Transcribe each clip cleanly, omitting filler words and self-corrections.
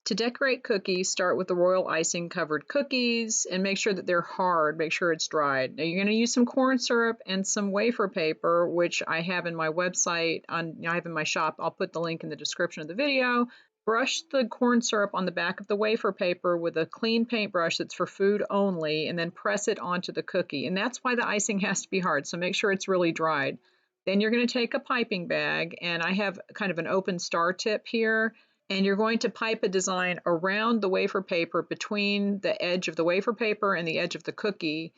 To decorate cookies, start with the royal icing covered cookies and make sure that they're hard, make sure it's dried. Now you're going to use some corn syrup and some wafer paper, which I have in my website, I have in my shop. I'll put the link in the description of the video. Brush the corn syrup on the back of the wafer paper with a clean paintbrush that's for food only, and then press it onto the cookie. And that's why the icing has to be hard, so make sure it's really dried. Then you're going to take a piping bag, and I have kind of an open star tip here, and you're going to pipe a design around the wafer paper between the edge of the wafer paper and the edge of the cookie,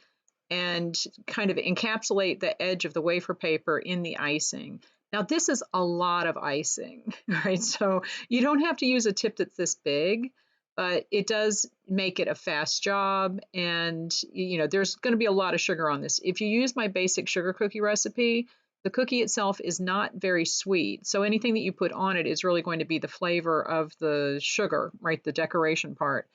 and kind of encapsulate the edge of the wafer paper in the icing. Now this is a lot of icing, right? So you don't have to use a tip that's this big, but it does make it a fast job, and there's going to be a lot of sugar on this. If you use my basic sugar cookie recipe, the cookie itself is not very sweet, so anything that you put on it is really going to be the flavor of the sugar, right, the decoration part.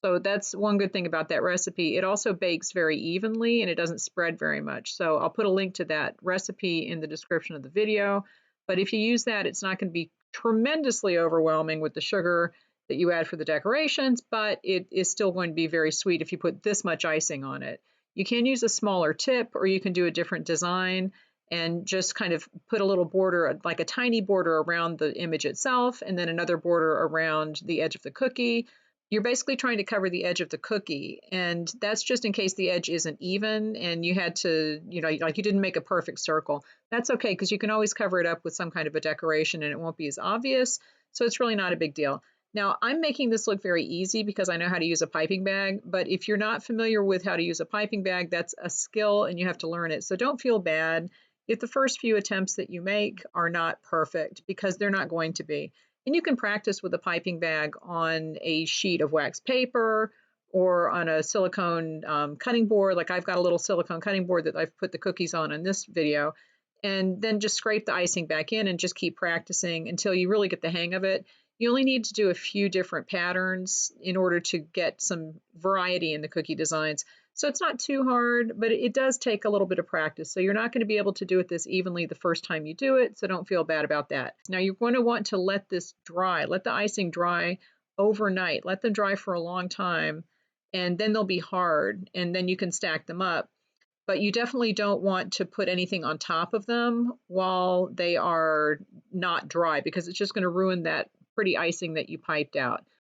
So that's one good thing about that recipe. It also bakes very evenly and it doesn't spread very much. So I'll put a link to that recipe in the description of the video. But if you use that, it's not going to be tremendously overwhelming with the sugar that you add for the decorations, but it is still going to be very sweet if you put this much icing on it. You can use a smaller tip, or you can do a different design and just kind of put a little border, like a tiny border around the image itself, and then another border around the edge of the cookie. You're basically trying to cover the edge of the cookie, and that's just in case the edge isn't even and you had to, like you didn't make a perfect circle. That's okay, because you can always cover it up with some kind of a decoration and it won't be as obvious, so it's really not a big deal. Now, I'm making this look very easy because I know how to use a piping bag, but if you're not familiar with how to use a piping bag, that's a skill and you have to learn it. So don't feel bad if the first few attempts that you make are not perfect, because they're not going to be. And you can practice with a piping bag on a sheet of wax paper or on a silicone cutting board. Like I've got a little silicone cutting board that I've put the cookies on in this video. And then just scrape the icing back in and just keep practicing until you really get the hang of it. You only need to do a few different patterns in order to get some variety in the cookie designs. So it's not too hard, but it does take a little bit of practice. So you're not going to be able to do it this evenly the first time you do it, so don't feel bad about that. Now you're going to want to let this dry, let the icing dry overnight, let them dry for a long time, and then they'll be hard, and then you can stack them up. But you definitely don't want to put anything on top of them while they are not dry, because it's just going to ruin that pretty icing that you piped out.